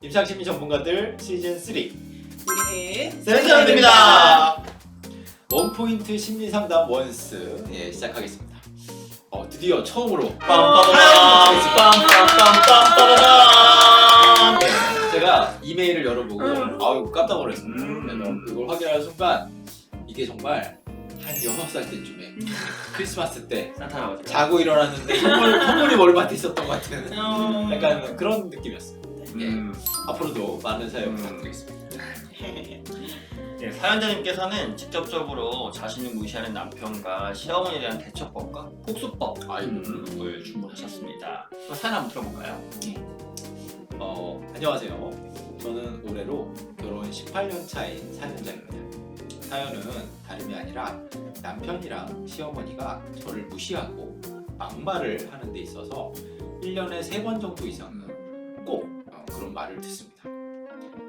임상심리 전문가들 시즌 3 우리는 세션입니다. 원포인트 심리상담 원스 시작하겠습니다. 드디어 처음으로 제가 이메일을 열어보고 아유 깜짝 놀랐습니다. 그래서 그걸 확인하는 순간 이게 정말 한 6살 때쯤에 크리스마스 때 나타나가지고 자고 일어났는데 선물이 머리맡에 있었던 것 같은 약간 그런 느낌이었어요. 앞으로도 많은 사연 부탁드리겠습니다. 네, 사연자님께서는 직접적으로 자신을 무시하는 남편과 시어머니에 대한 대처법과 복수법을 주문하셨습니다. 사연 한번 들어볼까요? 안녕하세요. 저는 올해로 결혼 18년 차인 사연자입니다. 사연은 다름이 아니라 남편이랑 시어머니가 저를 무시하고 막말을 하는 데 있어서 1년에 3번 정도 이상은 꼭 그런 말을 듣습니다.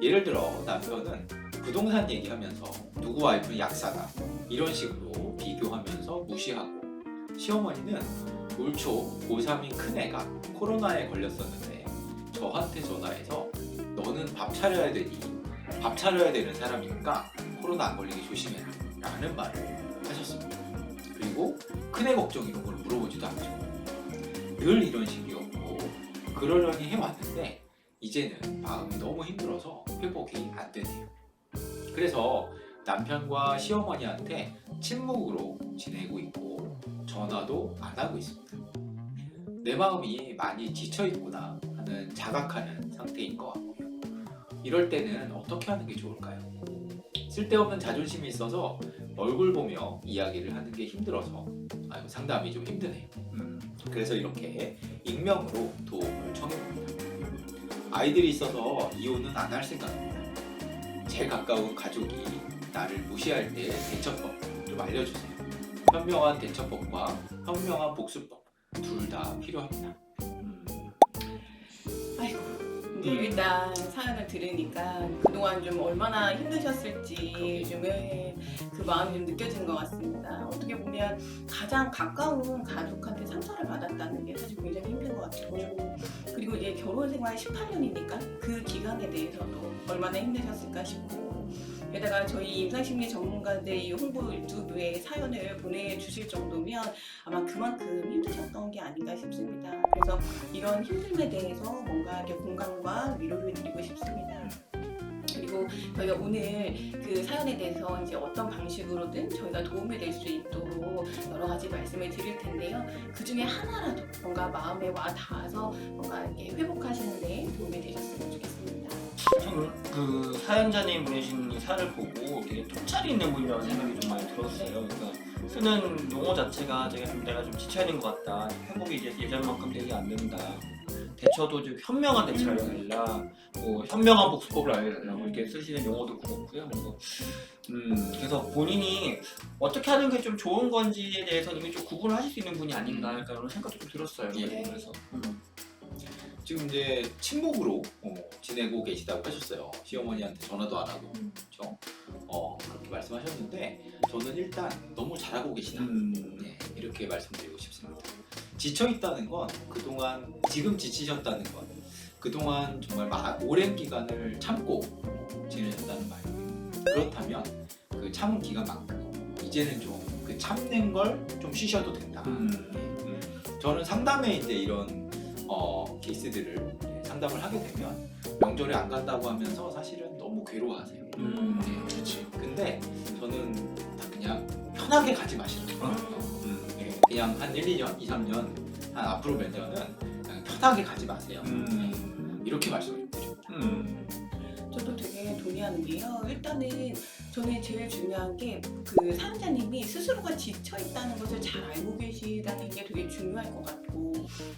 예를 들어 남편은 부동산 얘기하면서 누구 와이프는 약사다 이런 식으로 비교하면서 무시하고, 시어머니는 올 초 고3인 큰애가 코로나에 걸렸었는데 저한테 전화해서 너는 밥 차려야 되니 밥 차려야 되는 사람이니까 코로나 안 걸리게 조심해라 라는 말을 하셨습니다. 그리고 큰애 걱정 이런 걸 물어보지도 않죠. 늘 이런 식이었고 그러려니 해왔는데 이제는 마음이 너무 힘들어서 회복이 안 되네요. 그래서 남편과 시어머니한테 침묵으로 지내고 있고 전화도 안 하고 있습니다. 내 마음이 많이 지쳐있구나 하는 자각하는 상태인 것 같고요. 이럴 때는 어떻게 하는 게 좋을까요? 쓸데없는 자존심이 있어서 얼굴 보며 이야기를 하는 게 힘들어서 상담이 좀 힘드네요. 그래서 이렇게 익명으로 도움을 청해봅니다. 아이들이 있어서 이혼은 안 할 생각입니다. 제일 가까운 가족이 나를 무시할 때 대처법 좀 알려주세요. 현명한 대처법과 현명한 복수법 둘 다 필요합니다. 아이고, 이제 일단 사연을 들으니까 그동안 좀 얼마나 힘드셨을지 그 마음이 좀 느껴지는 것 같습니다. 어떻게 보면 가장 가까운 가족한테 상처를 받았다는 게 사실 굉장히 힘든 것 같아요. 그리고 이제 결혼 생활 18년이니까 그 기간에 대해서도 얼마나 힘드셨을까 싶고, 게다가 저희 임상심리 전문가들이 홍보 유튜브에 사연을 보내주실 정도면 아마 그만큼 힘드셨던 게 아닌가 싶습니다. 그래서 이런 힘듦에 대해서 뭔가 이렇게 공감과 위로를 드리고 싶습니다. 그리고 저희가 오늘 그 사연에 대해서 이제 어떤 방식으로든 저희가 도움이 될 수 있도록 여러 가지 말씀을 드릴 텐데요. 그 중에 하나라도 뭔가 마음에 와 닿아서 뭔가 이렇게 회복하시는 데 도움이 되셨으면 좋겠습니다. 저는 그 사연자님 보내신 이 사연을 보고 되게 통찰이 있는 분이라는 생각이 좀 많이 들었어요. 그러니까 쓰는 용어 자체가 내가 좀 지쳐있는 것 같다. 회복이 이제 예전만큼 되게 안 된다. 대처도 좀 현명한 대처를 알려달라, 뭐 현명한 복수법을 알려달라고 이렇게 쓰시는 용어도 그렇고요. 그래서 본인이 어떻게 하는 게 좀 좋은 건지에 대해서는 이미 좀 구분을 하실 수 있는 분이 아닌가 그런 생각도 좀 들었어요. 예. 그래서 지금 이제 침묵으로 지내고 계시다고 하셨어요. 시어머니한테 전화도 안 하고 그렇죠? 그렇게 말씀하셨는데 저는 일단 너무 잘하고 계시다 이렇게 말씀드리고 싶습니다. 지쳐있다는 건 그동안, 지금 지치셨다는 건 그동안 정말 오랜 기간을 참고 지내셨다는 말이에요. 그렇다면 그 참은 기간만큼 이제는 좀 그 참는 걸 좀 쉬셔도 된다. 저는 상담에 이제 이런 케이스들을 상담을 하게 되면 명절에 안 간다고 하면서 사실은 너무 괴로워하세요. 그렇지. 근데 저는 다 그냥 편하게 가지 마시라고. 그냥 한 1, 2년, 2, 3년, 한 앞으로 몇 년은 그냥 편하게 가지 마세요. 이렇게 말씀을 드립니다. 저도 되게 동의하는 게요. 일단은 저는 제일 중요한 게 그 사연자님이 스스로가 지쳐있다는 것을 잘 알고 계시다는 게 되게 중요할 것 같고,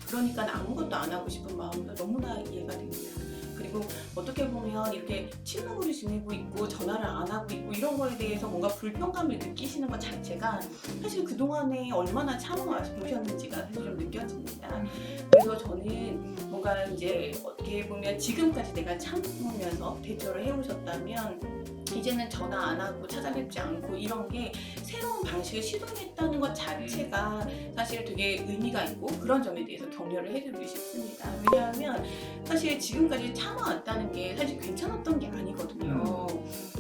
그러니까 아무것도 안 하고 싶은 마음도 너무나 이해가 됩니다. 그리고 어떻게 보면 이렇게 침묵으로 지내고 있고 전화를 안 하고 있고 이런 거에 대해서 뭔가 불편감을 느끼시는 것 자체가 사실 그동안에 얼마나 참아보셨는지가 사실 좀 느껴집니다. 그래서 저는 뭔가 이제 어떻게 보면 지금까지 내가 참으면서 대처를 해오셨다면 이제는 전화 안 하고 찾아뵙지 않고 이런 게 새로운 방식을 시도했다는 것 자체가 사실 되게 의미가 있고 그런 점에 대해서 격려를 해드리고 싶습니다. 왜냐하면 사실 지금까지 참아왔다는 게 사실 괜찮았던 게 아니거든요.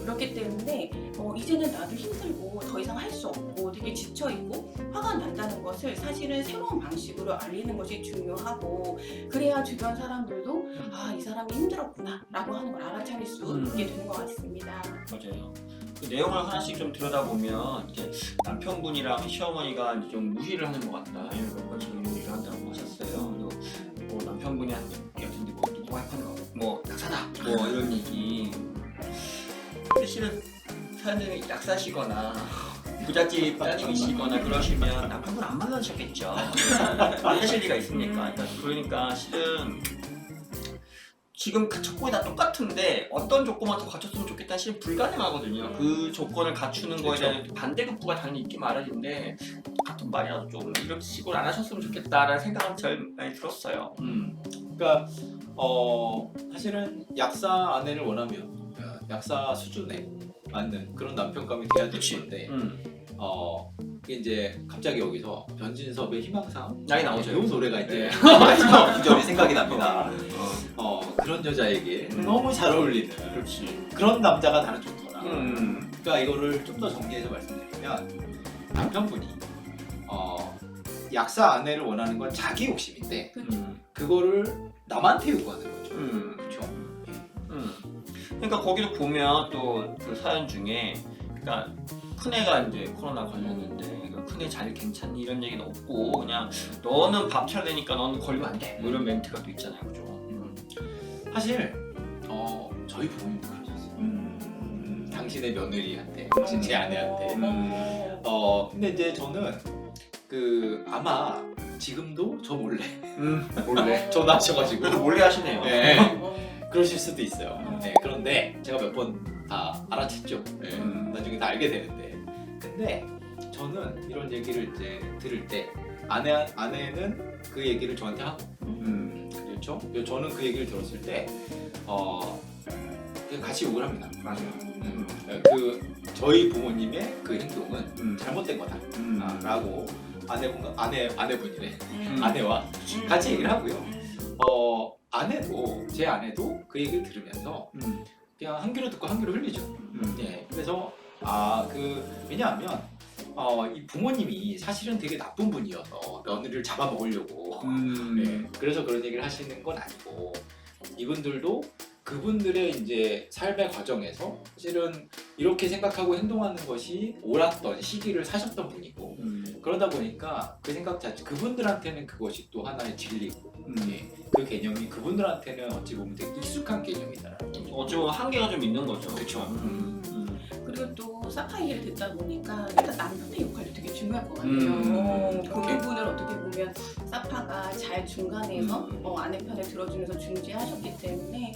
그렇기 때문에 이제는 나도 힘들고 더 이상 할 수 없고 되게 지쳐있고 화가 난다는 것을 사실은 새로운 방식으로 알리는 것이 중요하고 그래야 주변 사람들도 아, 이 사람이 힘들었구나 라고 하는 걸 알아차릴 수 있게 되는 것 같습니다. 맞아요. 그 내용을 하나씩 좀 들여다보면 이제 남편분이랑 시어머니가 이제 좀 무시를 하는 것 같다 이런 몇 번씩은 무시를 한다고 하셨어요. 그리고 뭐 남편분이 한 얘기 같은데 뭐 누구 와이프는 뭐 약사다 뭐 이런 얘기. 사실은 사연자님이 약사시거나 부잣집 따님이시거나 그러시면 남편분 안 만나셨겠죠. 만나실 리가 있습니까? 그러니까 실은 지금 조건이 다 똑같은데 어떤 조건만 더 갖췄으면 좋겠다는 실은 불가능하거든요. 그 조건을 갖추는 거에 대한 반대급부가 당연히 있긴 마련인데 같은 말이라도 좀 이런 식으로 안 하셨으면 좋겠다라는 생각은 제일 많이 들었어요. 그러니까 사실은 약사 아내를 원하면 약사 수준에 맞는 그런 남편감이 돼야 되는 건데 이게 이제 갑자기 여기서 변진섭의 희망상 나이 나오죠. 요 노래가 이제 네. 마지막 구절이 생각이 납니다. 그런 여자에게 너무 잘 어울리는 그렇지. 그런 남자가 나는 좋더라. 그러니까 이거를 좀 더 정리해서 말씀드리면 남편분이 약사 아내를 원하는 건 자기 욕심인데 그거를 남한테 요구하는 거죠. 그렇죠. 그러니까 거기도 보면 또 그 사연 중에 그러니까 큰애가 이제 코로나 걸렸는데 큰애 잘 괜찮니 이런 얘기는 없고 그냥 너는 밥 차려야 되니까 너는 걸리면 안 돼. 뭐 이런 멘트가 또 있잖아요, 그죠? 사실 저희 부모님도 그러셨어요. 당신의 며느리한테, 당신 제 아내한테. 근데 이제 저는 아마 지금도 저 몰래 전화하셔가지고 몰래 하시네요. 네, 그러실 수도 있어요. 네, 그런데 제가 몇 번 다 알아챘죠. 네, 나중에 다 알게 되는데. 근데 저는 이런 얘기를 이제 들을 때 아내는 그 얘기를 저한테 하고, 그렇죠? 저는 그 얘기를 들었을 때 그냥 같이 욕을 합니다. 맞아요. 저희 부모님의 그 행동은 잘못된 거다라고 아내분이래. 아내와 같이 얘기를 하고요. 제 아내도 그 얘기를 들으면서 그냥 한 귀로 듣고 한 귀로 흘리죠. 예, 그래서 왜냐하면 이 부모님이 사실은 되게 나쁜 분이어서 며느리를 잡아먹으려고 그래서 그런 얘기를 하시는 건 아니고 이분들도 그분들의 이제 삶의 과정에서 사실은 이렇게 생각하고 행동하는 것이 옳았던 시기를 사셨던 분이고 그러다 보니까 그 생각 자체 그분들한테는 그것이 또 하나의 진리고 그 개념이 그분들한테는 어찌 보면 되게 익숙한 개념이다라는 거죠. 어찌 보면 한계가 좀 있는 거죠. 그렇죠. 그리고 또 사파 얘기를 듣다 보니까 일단 남편의 역할도 되게 중요할 것 같아요. 그 부분을 어떻게 보면 사파가 잘 중간에서 아내 편을 들어주면서 중재하셨기 때문에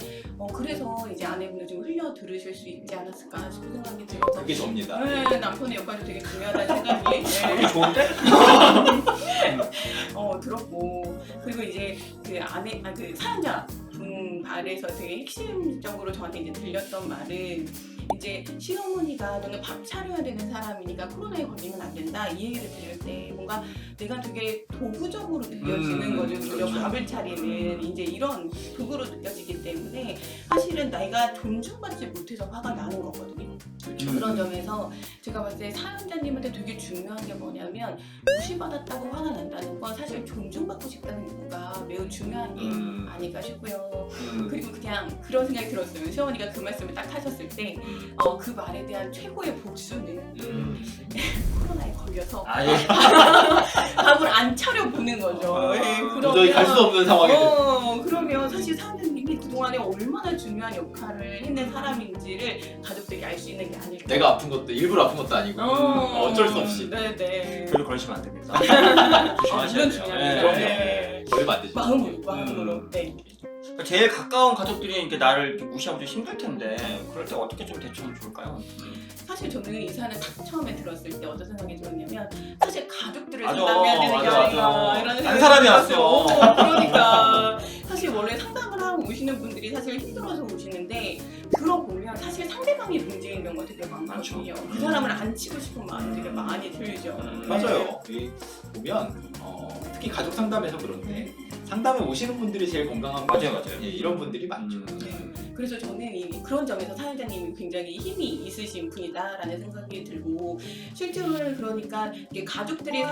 그래서 이제 아내분을 좀 흘려 들으실 수 있지 않았을까 싶은 생각이 들어서 그게 접니다. 네, 남편의 역할도 되게 중요하다는 생각이 그게 좋은데? 들었고 그리고 이제 그 사연자 분 말에서 되게 핵심적으로 저한테 이제 들렸던 말은 이제 시어머니가 너는 밥 차려야 되는 사람이니까 코로나에 걸리면 안 된다 이 얘기를 들을 때 뭔가 내가 되게 도구적으로 느껴지는 거죠. 그렇죠. 밥을 차리는 이제 이런 도구로 느껴지기 때문에 사실은 내가 존중받지 못해서 화가 나는 거거든요. 그런 점에서 제가 봤을 때 사연자님한테 되게 중요한 게 뭐냐면 무시받았다고 화가 난다는 건 사실 존중받고 싶다는 욕구가 매우 중요한 게 아닐까 싶고요. 그리고 그냥 그런 생각이 들었어요. 시어머니가 그 말씀을 딱 하셨을 때 그 말에 대한 최고의 복수는 코로나에 걸려서 밥을 안 차려보는 거죠. 도저히 갈 수 없는 상황이 그러면 사실 사장님이 그동안에 얼마나 중요한 역할을 했는 사람인지를 가족들이 알 수 있는 게 아닐까. 내가 아픈 것도 일부러 아픈 것도 아니고 어쩔 수 없이. 네네. 별로 그러시면 안 됩니다. 물론 중요합니다. 그럼요. 걸리면 안 되죠. 마음으로. 네. 제일 가까운 가족들이 이렇게 나를 이렇게 무시하면 좀 힘들 텐데 그럴 때 어떻게 좀 대처하면 좋을까요? 사실 저는 이 사연을 딱 처음에 들었을 때 어떤 생각이 들었냐면 사실 가족들을 맞아, 상담해야 되는 게 맞아, 아닌가 맞아. 이런 딴 생각이 사람이 들었어요. 왔어. 그러니까 사실 원래 상담을 하고 오신 오시는 분들이 사실 힘들어서 오시는데 들어보면 사실 상대방이 문제인 경우가 되게 많거든요. 그 사람을 안 치고 싶은 마음이 되게 많이 들죠. 맞아요. 이 보면 특히 가족 상담에서 그런데 상담에 오시는 분들이 제일 건강한 맞아요. 예, 이런 분들이 많죠. 네. 그래서 저는 그런 점에서 사연자님이 굉장히 힘이 있으신 분이다라는 생각이 들고 실제로는 그러니까 이게 가족들이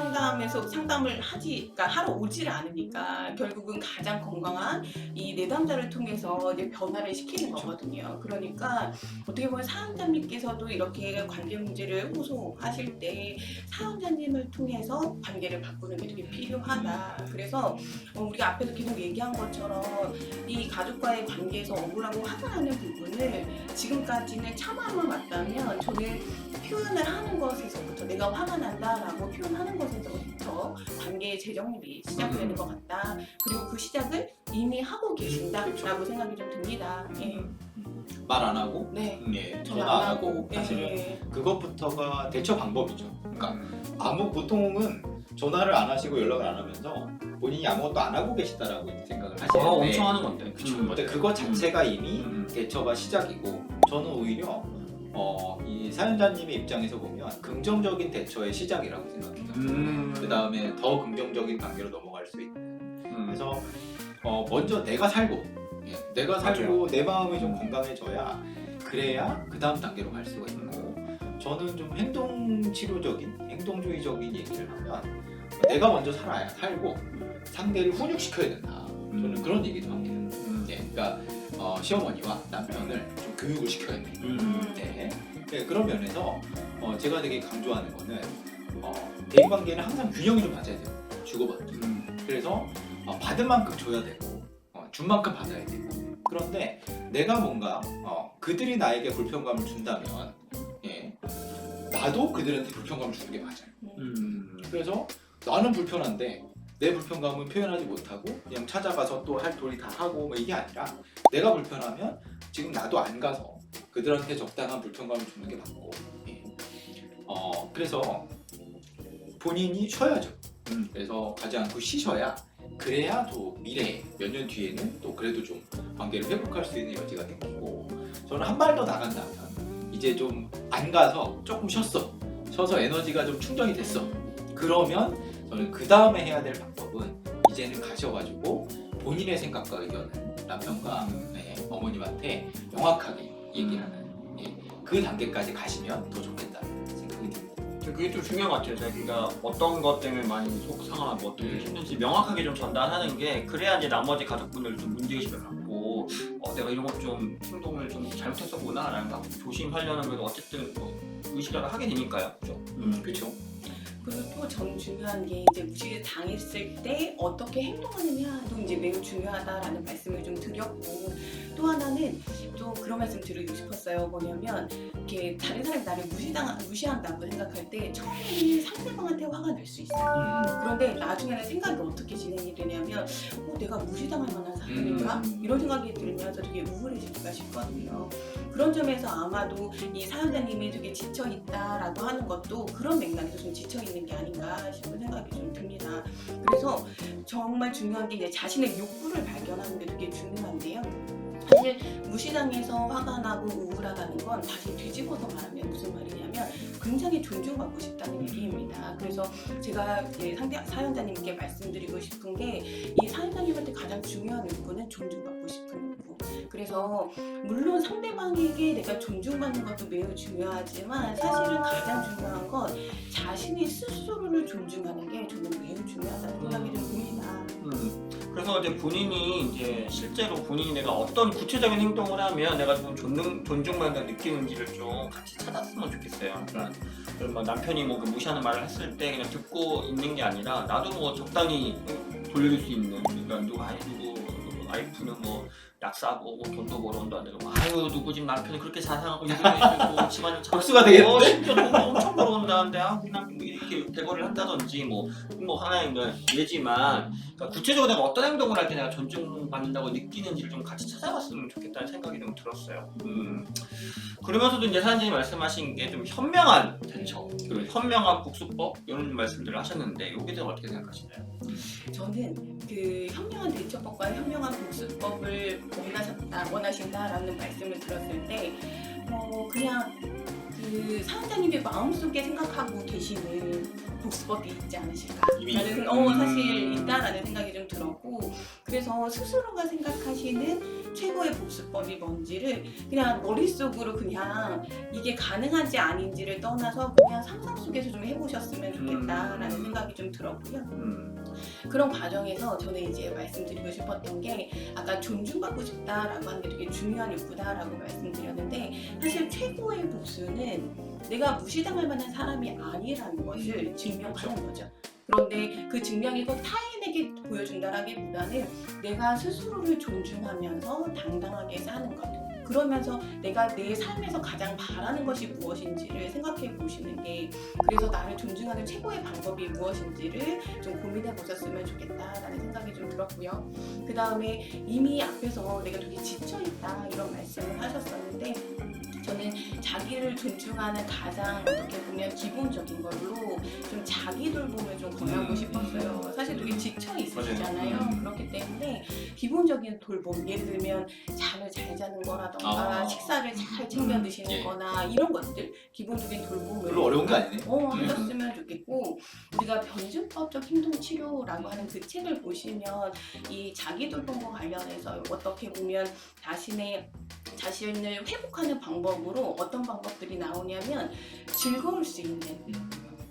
상담을 그러니까 하러 오지를 않으니까 결국은 가장 건강한 이 내담자를 통해서 이제 변화를 시키는 거거든요. 그러니까 어떻게 보면 사연자님께서도 이렇게 관계 문제를 호소하실 때 사연자님을 통해서 관계를 바꾸는 게 되게 필요하다. 그래서 우리가 앞에서 계속 얘기한 것처럼 이 가족과의 관계에서 억울하고 화가 나는 부분을 지금까지는 참아만 왔다면 저는 표현을 하는 것에서부터 내가 화가 난다라고 표현하는 것에서부터 관계의 재정립이 시작되는 것 같다. 그리고 그 시작을 이미 하고 계신다라고 생각이 좀 듭니다. 예. 말 안 하고, 네. 예, 전화 안 하고 사실은 예. 그것부터가 대처 방법이죠. 그러니까 보통은 전화를 안 하시고 연락을 안 하면서 본인이 아무것도 안 하고 계시다라고 생각을 하시는데 엄청 하는 건데. 근데 그거 자체가 이미 대처가 시작이고 저는 오히려 이 사연자님의 입장에서 보면 긍정적인 대처의 시작이라고 생각해요. 그 다음에 더 긍정적인 관계로 넘어갈 수 있는. 그래서 먼저 내가 살고 내 마음이 좀 건강해져야 그래야 그 다음 단계로 갈 수가 있고 저는 좀 행동주의적인 얘기를 하면 내가 먼저 살고 상대를 훈육시켜야 된다. 저는 그런 얘기도 합니다. 그러니까 시어머니와 남편을 좀 교육을 시켜야 돼. 네, 그런 면에서 제가 되게 강조하는 거는 대인관계는 항상 균형이 좀 맞아야 돼요. 주고받기. 그래서 받은 만큼 줘야 되고 준 만큼 받아야 되고 그런데 내가 뭔가 그들이 나에게 불편감을 준다면 나도 그들한테 불편감을 주는 게 맞아요. 그래서 나는 불편한데 내 불편감은 표현하지 못하고 그냥 찾아가서 또 할 도리 다 하고 뭐 이게 아니라 내가 불편하면 지금 나도 안 가서 그들한테 적당한 불편감을 주는 게 맞고 그래서 본인이 쉬어야죠. 그래서 가지 않고 쉬셔야 그래야 또 미래에 몇 년 뒤에는 또 그래도 좀 관계를 회복할 수 있는 여지가 생기고 저는 한 발 더 나간다면 이제 좀 안 가서 조금 쉬어서 에너지가 좀 충전이 됐어. 그러면 저는 그 다음에 해야 될 방법은 이제는 가셔가지고 본인의 생각과 의견을 남편과 어머님한테 명확하게 얘기를 하는 그 단계까지 가시면 더 좋겠다는 생각이 듭니다. 그게 좀 중요한 것 같아요. 자기가 어떤 것 때문에 많이 속상하고 어떤 게 힘든지 명확하게 좀 전달하는 게 그래야 이제 나머지 가족분들 좀 문제의식을 갖고 내가 이런 것 좀 행동을 좀 잘못했었구나 라는 거 조심하려는 것도 어쨌든 의식을 하게 되니까요. 그렇죠. 그리고 또 전 중요한 게 이제 무시를 당했을 때 어떻게 행동하느냐도 이제 매우 중요하다라는 말씀을 좀 드렸고 또 하나는 또 그런 말씀 드리고 싶었어요. 뭐냐면 이렇게 다른 사람이 나를 무시한다고 생각할 때 처음에는 상대방한테 화가 날 수 있어요. 그런데 나중에는 생각이 어떻게 진행이 되냐면 내가 무시당할 만한 사람인가? 이런 생각이 들면서 되게 우울해지기가 쉽거든요. 그런 점에서 아마도 이 사연자님이 되게 지쳐있다라고 하는 것도 그런 맥락에서 좀 지쳐있는 게 아닌가 싶은 생각이 좀 듭니다. 그래서 정말 중요한 게 이제 자신의 욕구를 발견하는 게 되게 중요한데요. 사실 무시당해서 화가 나고 우울하다는 건 다시 뒤집어서 말하면 무슨 말이냐면 굉장히 존중받고 싶다는 얘기입니다. 그래서 제가 이제 사연자님께 말씀드리고 싶은 게 이 사연자님한테 가장 중요한 욕구는 존중받고 싶은 욕구. 그래서 물론 상대방에게 내가 존중받는 것도 매우 중요하지만 사실은 가장 중요한 건 자신이 스스로를 존중하는 게 저는 매우 중요하다는 생각이 좀 듭니다. 그래서 이제 본인이 이제 실제로 본인이 내가 어떤 구체적인 행동을 하면 내가 좀 존중받는다 느끼는지를 좀 같이 찾았으면 좋겠어요. 그러니까 남편이 뭐 무시하는 말을 했을 때 그냥 듣고 있는 게 아니라 나도 뭐 적당히 돌릴 수 있는 그러니까 누구 와이프는 뭐 약사고 뭐 돈도 벌어온다 안 되고 아유 누구 집 남편이 그렇게 자상하고 이러고 집안을 복수가 되겠는데? 심지어 돈도 엄청 벌어온다는데 그냥 이렇게 대거를 한다든지 뭐 하나의 예지만 그러니까 구체적으로 내가 어떤 행동을 할 때 내가 존중받는다고 느끼는지를 좀 같이 찾아봤으면 좋겠다는 생각이 좀 들었어요. 그러면서도 이제 사장님이 말씀하신 게 좀 현명한 대처, 그리고 현명한 복수법 이런 말씀들을 하셨는데 여기에 대해 어떻게 생각하시나요? 저는 그 현명한 민첩법과 현명한 복수법을 원하신다라는 말씀을 들었을 때 그냥 그 사연자님의 마음속에 생각하고 계시는 복수법이 있지 않으실까 이미 라는 사실 있다라는 생각이 좀 들었고, 그래서 스스로가 생각하시는 최고의 복수법이 뭔지를 그냥 머릿속으로 그냥 이게 가능한지 아닌지를 떠나서 그냥 상상 속에서 좀 해보셨으면 좋겠다라는 생각이 좀 들었고요. 그런 과정에서 저는 이제 말씀드리고 싶었던 게, 아까 존중받고 싶다라고 하는 게 되게 중요한 욕구다라고 말씀드렸는데, 사실 최고의 복수는 내가 무시당할 만한 사람이 아니라는 것을 증명하는 거죠. 그런데 그 증명이 꼭 타인에게 보여준다라기보다는 내가 스스로를 존중하면서 당당하게 사는 것, 그러면서 내가 내 삶에서 가장 바라는 것이 무엇인지를 생각해 보시는 게, 그래서 나를 존중하는 최고의 방법이 무엇인지를 좀 고민해 보셨으면 좋겠다라는 생각이 좀 들었고요. 그 다음에 이미 앞에서 내가 되게 지쳐있다 이런 말씀을 하셨었는데, 저는 자기를 존중하는 가장 어떻게 보면 기본적인 걸로 좀 자기 돌봄을 좀 권하고 싶었어요. 사실 되게 지쳐 있으시잖아요. 그렇기 때문에 기본적인 돌봄, 예를 들면 잠을 잘 자는 거라던가 식사를 잘 챙겨 드시는 거나 이런 것들, 기본적인 돌봄을 별로 어려운 게 아니네. 하셨으면 좋겠고, 우리가 변증법적 행동치료라고 하는 그 책을 보시면 이 자기 돌봄과 관련해서 어떻게 보면 자신을 회복하는 방법으로 어떤 방법들이 나오냐면, 즐거울 수 있는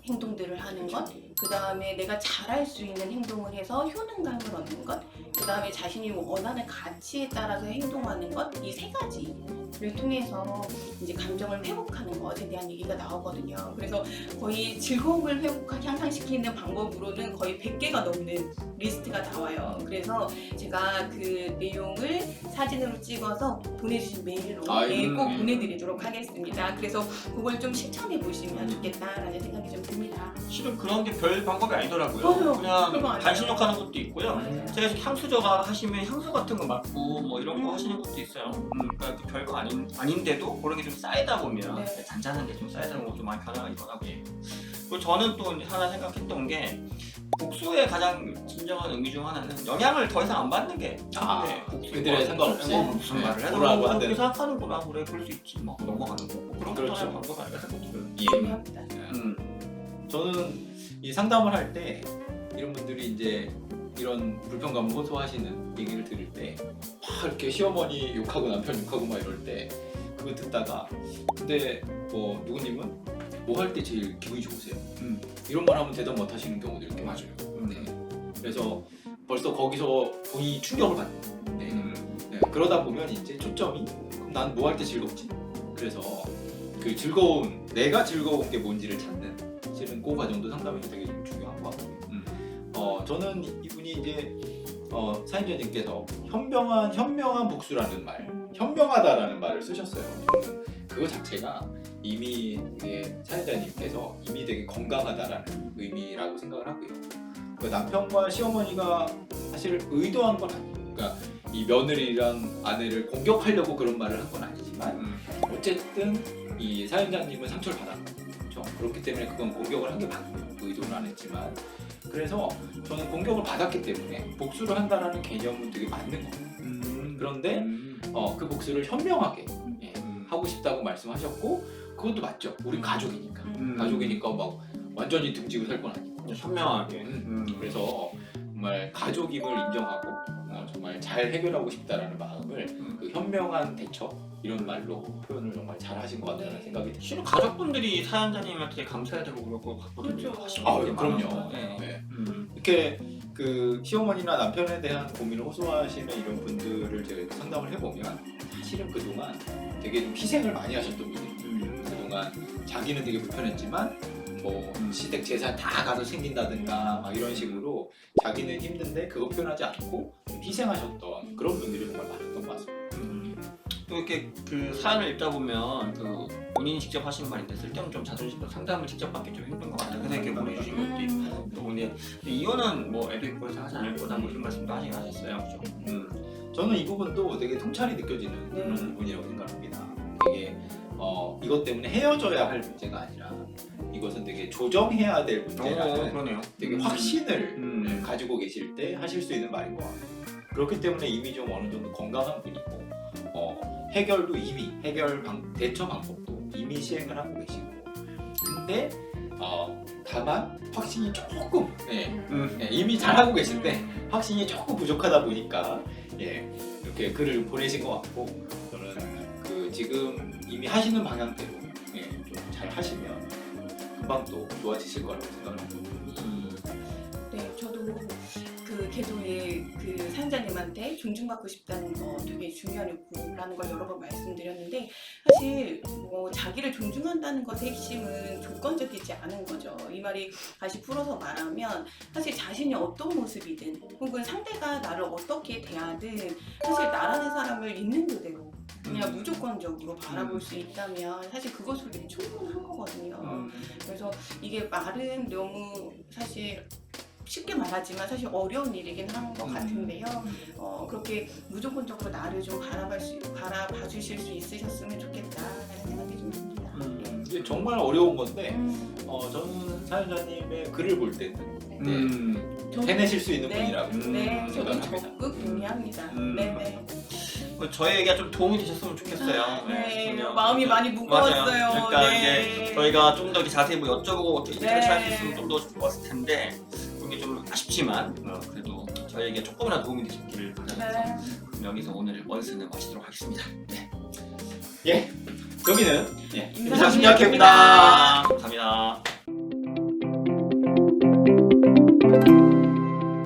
행동들을 하는 것, 그 다음에 내가 잘할 수 있는 행동을 해서 효능감을 얻는 것, 그 다음에 자신이 원하는 가치에 따라서 행동하는 것, 이 세 가지를 통해서 이제 감정을 회복하는 것에 대한 얘기가 나오거든요. 그래서 거의 즐거움을 향상시키는 방법으로는 거의 100개가 넘는 리스트가 나와요. 그래서 제가 그 내용을 사진으로 찍어서 보내주신 메일로 꼭 보내드리도록 하겠습니다. 그래서 그걸 좀 실천해 보시면 좋겠다라는 생각이 좀 듭니다. 실은 그런 게 별 방법이 아니더라고요. 맞아요. 그거 그냥 아니에요. 반신욕하는 것도 있고요. 제가 향수저가 하시면 향수 같은 거 맡고 뭐 이런 거 하시는 것도 있어요. 그러니까 그 별거 아닌데도 그런 게 좀 쌓이다 보면 네. 잔잔한 게 좀 쌓이다 보면 좀 많이 변화가 있더라고요. 그리고 저는 또 하나 생각했던 게, 복수의 가장 진정한 의미 중 하나는 영향을 더 이상 안 받는 게 그들의 상관없이 무슨 말을 해도 뭐라고 그렇게 하든 생각하는구나, 그래 그럴 수 있지, 뭐 넘어가는 거고, 그런 그렇죠. 하나의 방법 아닐까 생각해요. 중요합니다. 저는 이 상담을 할 때 이런 분들이 이제 이런 불편감을 호소하시는 얘기를 들을 때 막 이렇게 시어머니 욕하고 남편 욕하고 막 이럴 때 그거 듣다가, 근데 뭐 누구님은 뭐 할 때 제일 기분이 좋으세요? 이런 말 하면 대답 못 하시는 경우도 이렇게 많아요. 네. 그래서 벌써 거기서 본인이 충격을 받는. 네. 그러다 보면 이제 초점이, 그럼 난 뭐 할 때 즐겁지? 그래서 그 즐거운, 내가 즐거운 게 뭔지를 찾는, 실은 그 과정도 상담에서 되게 좀 중요한 것 같고요. 저는 이분이 이제 사연자님께서 현명한 복수라는 말, 현명하다라는 말을 쓰셨어요. 저는 그거 자체가 이미 사연자님께서 이미 되게 건강하다라는 의미라고 생각을 하고요. 그 남편과 시어머니가 사실 의도한 건 아니에요. 그러니까 이 며느리랑 아내를 공격하려고 그런 말을 한 건 아니지만 어쨌든 이 사연자님은 상처를 받았고, 그렇죠? 그렇기 때문에 그건 공격을 한 게 맞고 의도는 안 했지만, 그래서 저는 공격을 받았기 때문에 복수를 한다라는 개념은 되게 맞는 거예요. 그런데 그 복수를 현명하게 하고 싶다고 말씀하셨고, 그것도 맞죠. 우리 가족이니까. 가족이니까 막 완전히 등지고 살 건 아니고 현명하게. 그래서 정말 가족임을 인정하고 정말 잘 해결하고 싶다라는 마음을 그 현명한 대처, 이런 말로 표현을 정말 잘 하신 것 같다는 생각이 듭니다. 실은 가족분들이 사연자님한테 감사해야 되고 그럴 것 같거든요. 그렇죠. 그럼요. 네. 네. 이렇게 그 시어머니나 남편에 대한 고민을 호소하시는 이런 분들을 제가 상담을 해보면, 사실은 그동안 되게 좀 희생을 많이 하셨던 분들이, 그동안 자기는 되게 불편했지만 뭐 시댁 재산 다 가서 챙긴다든가 막 이런 식으로 자기는 힘든데 그거 표현하지 않고 좀 희생하셨던 그런 분들이 정말 많았던 것 같습니다. 또 이렇게 그 사연을 읽다 보면 그 본인이 직접 하신 말인데, 쓸데없는 좀 자존심도 상담을 직접 받기 좀 힘든 것 같아요. 그래서 이렇게 보내주신 것도 있고, 또 근데 이혼은 뭐 애도 있고 해서 하지 않을 거다 뭐 이런 말씀도 하셨어요. 그죠? 저는 이 부분도 되게 통찰이 느껴지는 그런 부분이라고 생각합니다. 되게 이것 때문에 헤어져야 할 문제가 아니라 이것은 되게 조정해야 될 문제라는 그러네요. 되게 확신을 가지고 계실 때 하실 수 있는 말인 것 같아요. 그렇기 때문에 이미 좀 어느 정도 건강한 분이고 해결도 이미 대처 방법도 이미 시행을 하고 계시고 근데 다만 확신이 조금 이미 잘하고 계신데 확신이 조금 부족하다 보니까 이렇게 글을 보내신 것 같고 저는 그 지금 이미 하시는 방향대로 좀 잘 하시면 금방 또 좋아지실 거라고 생각합니다. 네, 저도 그 계속의 그 사연자님한테 존중받고 싶다는 거 되게 중요한 욕구라는 걸 여러 번 말씀드렸는데 사실 뭐 자기를 존중한다는 것의 핵심은 조건적이지 않은 거죠. 이 말이 다시 풀어서 말하면 사실 자신이 어떤 모습이든 혹은 상대가 나를 어떻게 대하든 사실 나라는 사람을 있는 그대로 그냥 무조건적으로 바라볼 수 있다면 사실 그것으로 되게 충분한 거거든요. 그래서 이게 말은 너무 사실 쉽게 말하지만 사실 어려운 일이긴 한 것 같은데요. 그렇게 무조건적으로 나를 좀 바라봐 주실 수 있으셨으면 좋겠다라는 생각이 좀 듭니다. 이게 정말 어려운 건데 저는 사연자님의 글을 볼 때는 해내실 수 있는 분이라고 네, 저도 생각합니다. 적극 동의합니다. 네네. 저희 얘기가 좀 도움이 되셨으면 좋겠어요. 네, 전혀. 마음이 많이 무거웠어요. 맞아요. 그러니까 네. 이제 저희가 좀 더 자세히 뭐 여쭤보고 인터넷 할수 있으면 좀 더 좋았을 텐데 그게 좀 아쉽지만 그래도 저희에게 조금이나 도움이 되셨기를 바라면서 그럼 여기서 오늘 원스는 마치도록 하겠습니다. 네. 여기는 임상심리학회입니다. 감사합니다.